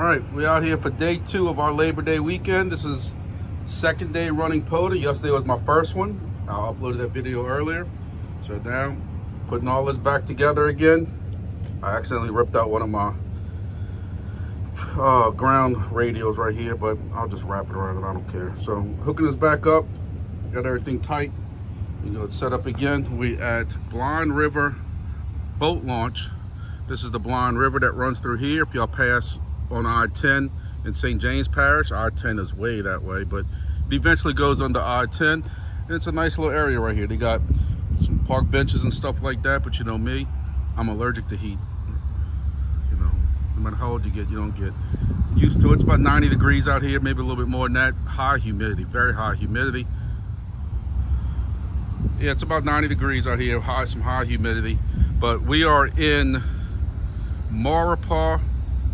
All right, we out here for day 2 of our Labor Day weekend. This is second day running POTA. Yesterday was my first one. I uploaded that video earlier. So now, putting all this back together again. I accidentally ripped out one of my ground radios right here, but I'll just wrap it around it, I don't care. So hooking this back up, got everything tight. You know, it's set up again. We at Blind River boat launch. This is the Blind River that runs through here. If y'all pass on I-10 in St. James Parish, I-10 is way that way, but it eventually goes under I-10. And it's a nice little area right here. They got some park benches and stuff like that, but you know me, I'm allergic to heat. You know, no matter how old you get, you don't get used to it. It's about 90 degrees out here, maybe a little bit more than that. High humidity, very high humidity. Yeah, it's about 90 degrees out here, some high humidity. But we are in Maurepas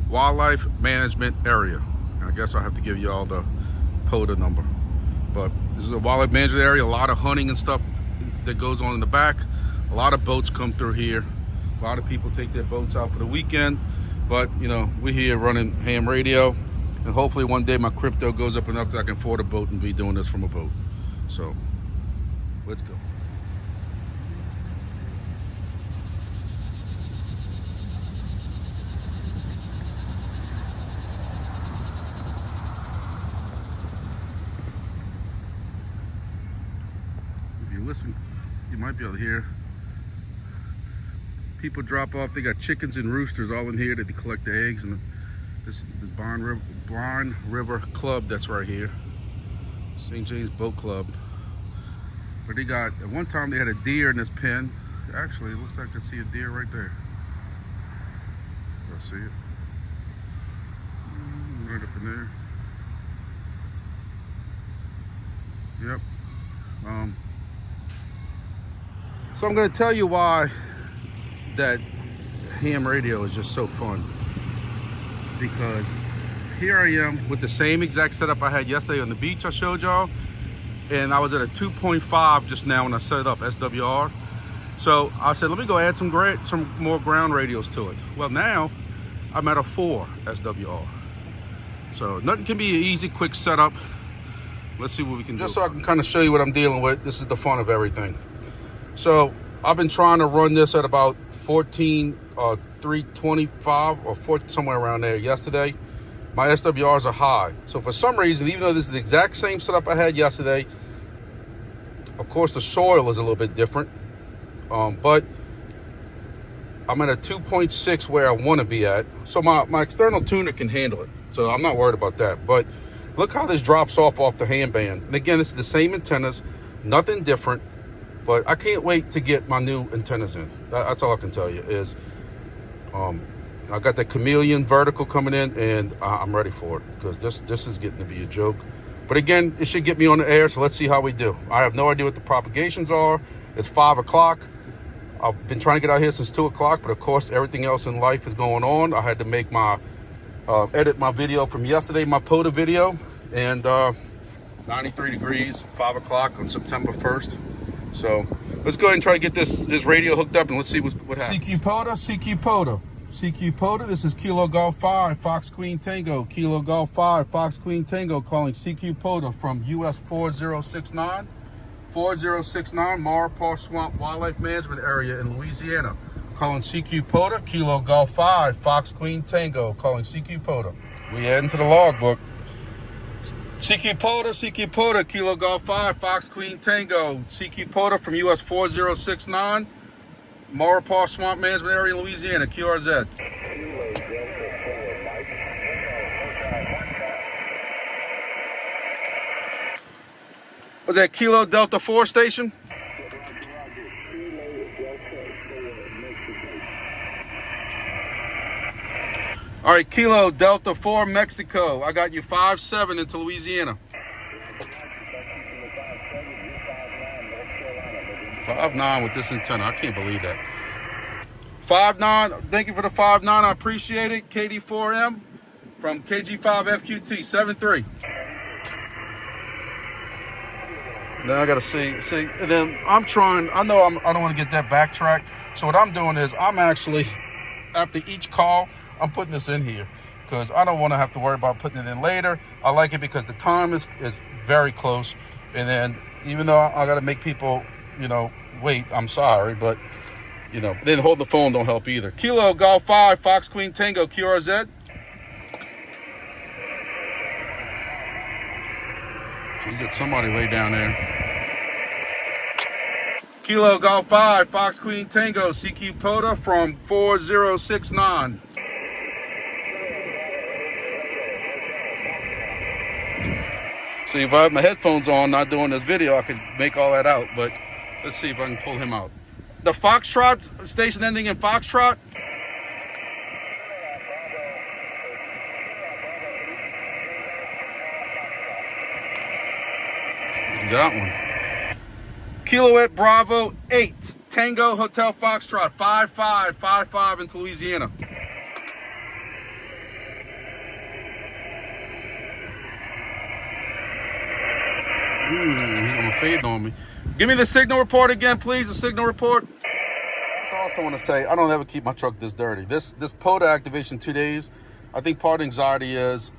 Wildlife Management Area. I guess I have to give you all the POTA number. But this is a wildlife management area, a lot of hunting and stuff that goes on in the back. A lot of boats come through here. A lot of people take their boats out for the weekend. But, you know, we're here running ham radio. And hopefully one day my crypto goes up enough that I can afford a boat and be doing this from a boat. So, let's go. Listen, you might be able to hear people drop off. They got chickens and roosters all in here that they collect the eggs. And this is the Blind River Club that's right here, St. James Boat Club. But they got, at one time they had a deer in this pen. Actually, it looks like I can see a deer right there. I see it right up in there. Yep. So I'm going to tell you why that ham radio is just so fun. Because here I am with the same exact setup I had yesterday on the beach I showed y'all. And I was at a 2.5 just now when I set it up, SWR. So I said, let me go add some more ground radios to it. Well, now I'm at a 4 SWR. So nothing can be an easy, quick setup. Let's see what we can do. Just so I can kind of show you what I'm dealing with. This is the fun of everything. So I've been trying to run this at about 325 or 4, somewhere around there yesterday. My SWRs are high. So for some reason, even though this is the exact same setup I had yesterday, of course the soil is a little bit different, but I'm at a 2.6 where I want to be at. So my external tuner can handle it. So I'm not worried about that. But look how this drops off the ham band. And again, this is the same antennas, nothing different. But I can't wait to get my new antennas in. That's all I can tell you is I got that chameleon vertical coming in, and I'm ready for it because this is getting to be a joke. But again, it should get me on the air, so let's see how we do. I have no idea what the propagations are. It's 5 o'clock. I've been trying to get out here since 2 o'clock, but of course everything else in life is going on. I had to make my edit my video from yesterday, my POTA video, and 93 degrees, 5 o'clock on September 1st. So let's go ahead and try to get this radio hooked up and let's see what happens. CQ POTA, CQ POTA, CQ POTA. This is Kilo Golf 5, Fox Queen Tango. Kilo Golf 5, Fox Queen Tango calling CQ POTA from US 4069. 4069 Maurepas Swamp Wildlife Management Area in Louisiana. Calling CQ POTA, Kilo Golf 5, Fox Queen Tango calling CQ POTA. We head into the logbook. CQ POTA, Kilo Golf 5, Fox Queen Tango. CQ POTA from US 4069, Maurepas Swamp Management Area in Louisiana, QRZ. Was that Kilo Delta 4 station? All right, Kilo Delta 4 Mexico. I got you 5-7 into Louisiana. 5-9 with this antenna. I can't believe that. 5-9. Thank you for the 5-9. I appreciate it. KD4M from KG5FQT 7-3. Then I got to see, and then I'm trying, I don't want to get that backtrack. So what I'm doing is I'm actually, after each call, I'm putting this in here. because I don't want to have to worry about putting it in later. I like it because the time is very close. And then even though I got to make people, you know, wait, I'm sorry, but, you know, then holding the phone don't help either. Kilo Golf 5, Fox Queen Tango, QRZ. So you get somebody way down there. Kilo Golf 5, Fox Queen Tango, CQ POTA from 4069. See, if I have my headphones on, not doing this video, I could make all that out, but let's see if I can pull him out. The Foxtrot station ending in Foxtrot. Got one. Kilowatt Bravo 8, Tango Hotel Foxtrot, 5555 into Louisiana. He's gonna fade on me. Give me the signal report again, please. The signal report. I also want to say I don't ever keep my truck this dirty. This POTA activation 2 days. I think part of anxiety is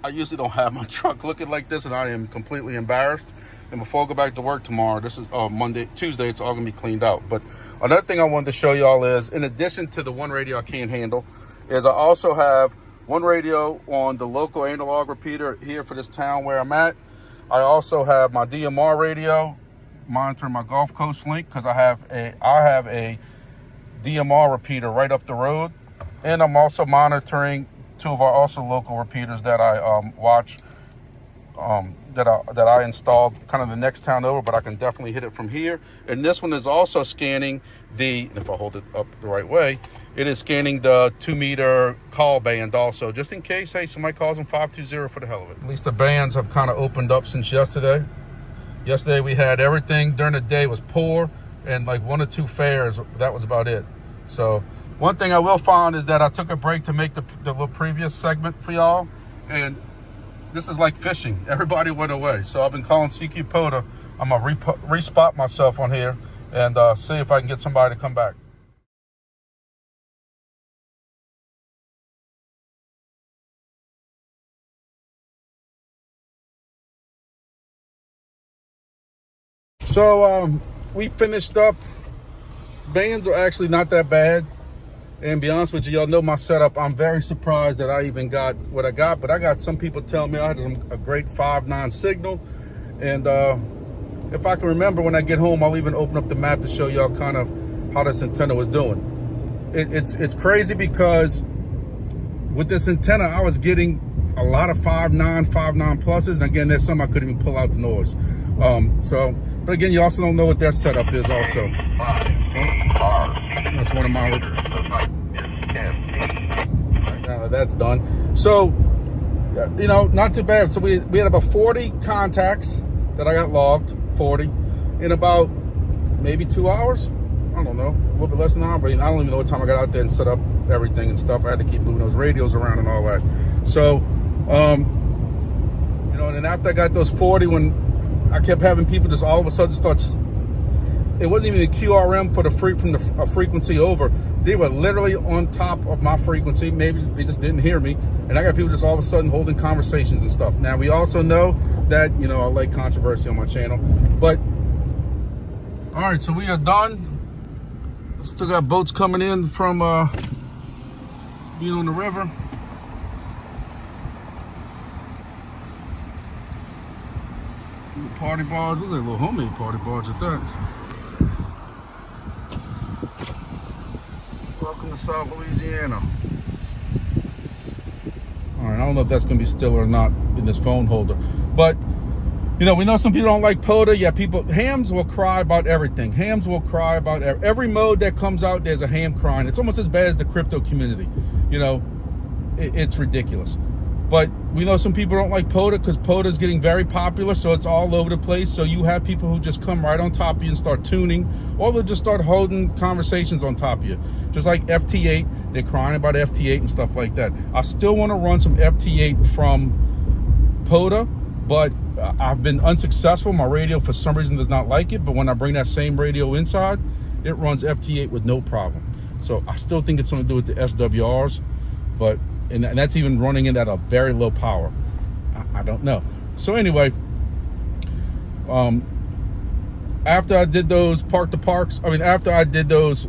I usually don't have my truck looking like this, and I am completely embarrassed. And before I go back to work tomorrow, this is Tuesday, it's all gonna be cleaned out. But another thing I wanted to show y'all is, in addition to the one radio I can't handle, is I also have one radio on the local analog repeater here for this town where I'm at. I also have my DMR radio monitoring my Gulf Coast link, because I have a DMR repeater right up the road, and I'm also monitoring two of our also local repeaters that I watch, that I installed kind of the next town over, but I can definitely hit it from here. And this one is also scanning if I hold it up the right way, it is scanning the 2-meter call band also, just in case, hey, somebody calls them 520 for the hell of it. At least the bands have kind of opened up since yesterday. Yesterday we had everything during the day was poor, and like 1 or 2 fares, that was about it. So one thing I will find is that I took a break to make the little previous segment for y'all, and this is like fishing. Everybody went away. So I've been calling CQ POTA. I'm gonna respot myself on here and see if I can get somebody to come back. So we finished up. Bands are actually not that bad. And be honest with you, y'all know my setup. I'm very surprised that I even got what I got, but I got some people telling me I had a great 5.9 signal. And if I can remember when I get home, I'll even open up the map to show y'all kind of how this antenna was doing. It's crazy because with this antenna, I was getting a lot of 5.9 pluses. And again, there's some I couldn't even pull out the noise. But again, you also don't know what their setup is also. That's one of my, now that's done. So, you know, not too bad. So we had about 40 contacts that I got logged, 40, in about maybe 2 hours. I don't know, a little bit less than an hour, but I don't even know what time I got out there and set up everything and stuff. I had to keep moving those radios around and all that. So, you know, and then after I got those 40, when I kept having people just all of a sudden start, it wasn't even the QRM for from the frequency over. They were literally on top of my frequency. Maybe they just didn't hear me. And I got people just all of a sudden holding conversations and stuff. Now, we also know that, you know, I like controversy on my channel. But, all right, so we are done. Still got boats coming in from being on the river. Party bars, look at little homemade party bars at that. Welcome to South Louisiana. All right, I don't know if that's gonna be still or not in this phone holder, but you know, we know some people don't like POTA. Yeah, hams will cry about everything. Hams will cry about every mode that comes out. There's a ham crying. It's almost as bad as the crypto community. You know, it's ridiculous. But we know some people don't like POTA because POTA is getting very popular, so it's all over the place. So you have people who just come right on top of you and start tuning, or they'll just start holding conversations on top of you. Just like FT8, they're crying about FT8 and stuff like that. I still want to run some FT8 from POTA, but I've been unsuccessful. My radio, for some reason, does not like it. But when I bring that same radio inside, it runs FT8 with no problem. So I still think it's something to do with the SWRs, but and that's even running it at a very low power. I don't know. So anyway, after I did those after I did those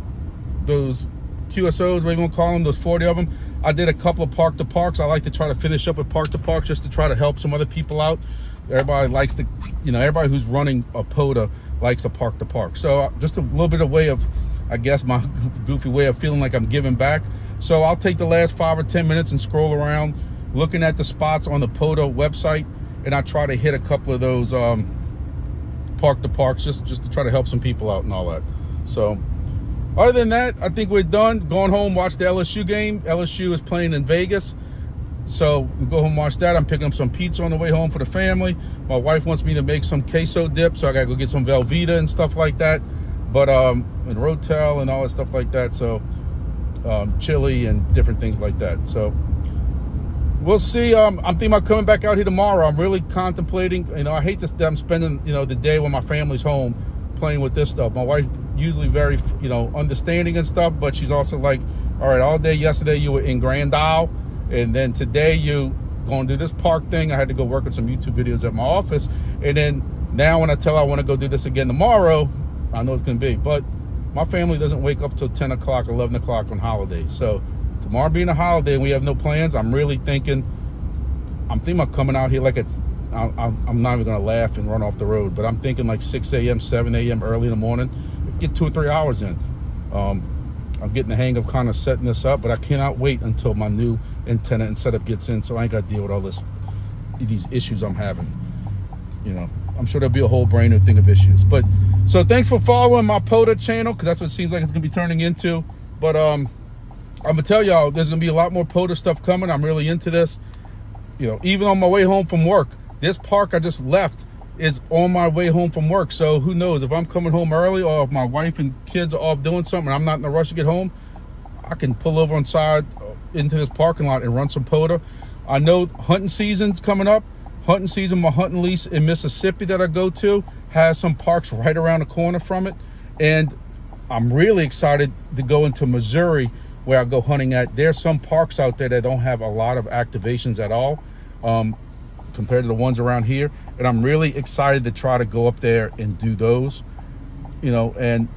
QSOs, what you gonna call them, those 40 of them, I did a couple of park to parks. I like to try to finish up with park to parks just to try to help some other people out. Everybody likes to, everybody who's running a POTA likes a park to park. So just a little bit of way of, I guess, my goofy way of feeling like I'm giving back. So I'll take the last 5 or 10 minutes and scroll around looking at the spots on the POTA website, and I try to hit a couple of those park to parks just to try to help some people out and all that. So other than that, I think we're done. Going home, watch the LSU game. LSU is playing in Vegas, so we go home, watch that. I'm picking up some pizza on the way home for the family. My wife wants me to make some queso dip, so I gotta go get some Velveeta and stuff like that. But and Rotel and all that stuff like that. So chili and different things like that. So we'll see. I'm thinking about coming back out here tomorrow. I'm really contemplating. I hate this that I'm spending the day when my family's home playing with this stuff. My wife's usually very understanding and stuff, but she's also like, all right, all day yesterday you were in Grand Isle, and then today you going to do this park thing. I had to go work on some YouTube videos at my office, and then now when I tell her I want to go do this again tomorrow, I know it's going to be. But my family doesn't wake up till 10 o'clock, 11 o'clock on holidays. So tomorrow being a holiday and we have no plans, I'm thinking about coming out here like I'm not even going to laugh and run off the road, but I'm thinking like 6 a.m., 7 a.m. early in the morning, get 2 or 3 hours in. I'm getting the hang of kind of setting this up, but I cannot wait until my new antenna and setup gets in, so I ain't got to deal with all these issues I'm having. I'm sure there'll be a whole brain new thing of issues. But so thanks for following my POTA channel, because that's what it seems like it's going to be turning into. But I'm going to tell y'all, there's going to be a lot more POTA stuff coming. I'm really into this. Even on my way home from work, this park I just left is on my way home from work. So who knows, if I'm coming home early or if my wife and kids are off doing something and I'm not in a rush to get home, I can pull over inside into this parking lot and run some POTA. I know hunting season's coming up. Hunting season, my hunting lease in Mississippi that I go to has some parks right around the corner from it. And I'm really excited to go into Missouri where I go hunting at. There's some parks out there that don't have a lot of activations at all compared to the ones around here. And I'm really excited to try to go up there and do those, and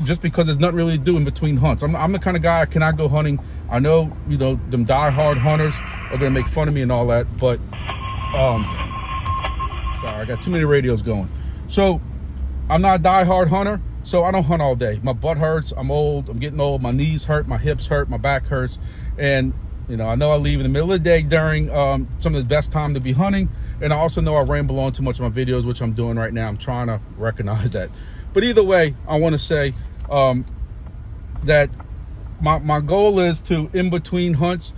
just because there's nothing really to do in between hunts. I'm the kind of guy, I cannot go hunting. I know, them diehard hunters are going to make fun of me and all that, but sorry, I got too many radios going. So I'm not a diehard hunter, so I don't hunt all day. My butt hurts. I'm old. I'm getting old. My knees hurt. My hips hurt. My back hurts. And I know I leave in the middle of the day during some of the best time to be hunting. And I also know I ramble on too much of my videos, which I'm doing right now. I'm trying to recognize that. But either way, I want to say that my goal is to, in between hunts,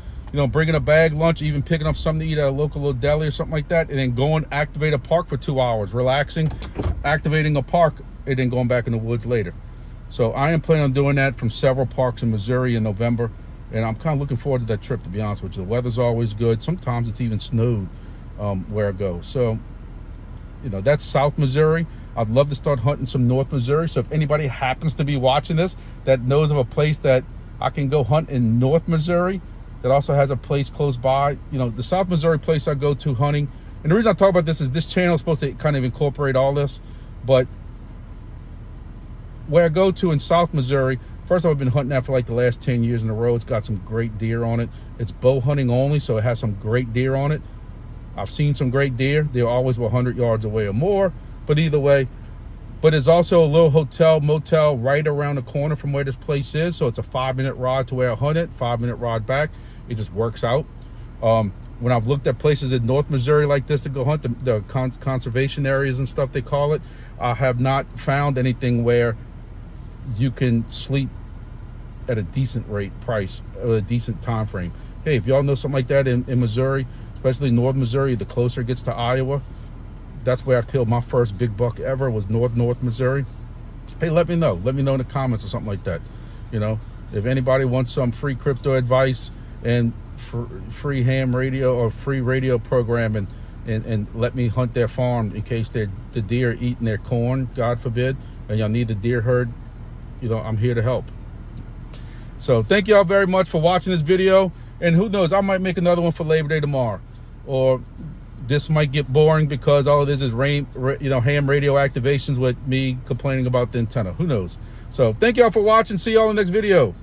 bringing a bag lunch, even picking up something to eat at a local little deli or something like that, and then go and activate a park for 2 hours, relaxing, activating a park, and then going back in the woods later. So I am planning on doing that from several parks in Missouri in November, and I'm kind of looking forward to that trip, to be honest with you. The weather's always good. Sometimes it's even snowed where I go. So, that's South Missouri. I'd love to start hunting some North Missouri. So if anybody happens to be watching this that knows of a place that I can go hunt in North Missouri, that also has a place close by, the South Missouri place I go to hunting. And the reason I talk about this is this channel is supposed to kind of incorporate all this, but where I go to in South Missouri, first of all, I've been hunting that for like the last 10 years in a row. It's got some great deer on it. It's bow hunting only, so it has some great deer on it. I've seen some great deer. They're always 100 yards away or more, but either way. But it's also a little hotel, motel right around the corner from where this place is. So it's a 5-minute ride to where I hunt it, 5-minute ride back. It just works out. When I've looked at places in North Missouri like this to go hunt, the conservation areas and stuff they call it, I have not found anything where you can sleep at a decent price, a decent time frame. Hey, if y'all know something like that in Missouri, especially North Missouri, the closer it gets to Iowa, that's where I killed my first big buck ever, was North Missouri. Hey, let me know. Let me know in the comments or something like that. If anybody wants some free crypto advice and free ham radio or free radio program, and let me hunt their farm in case the deer are eating their corn, God forbid, and y'all need the deer herd, I'm here to help. So thank y'all very much for watching this video. And who knows, I might make another one for Labor Day tomorrow. Or this might get boring because all of this is ham radio activations with me complaining about the antenna. Who knows? So thank y'all for watching. See y'all in the next video.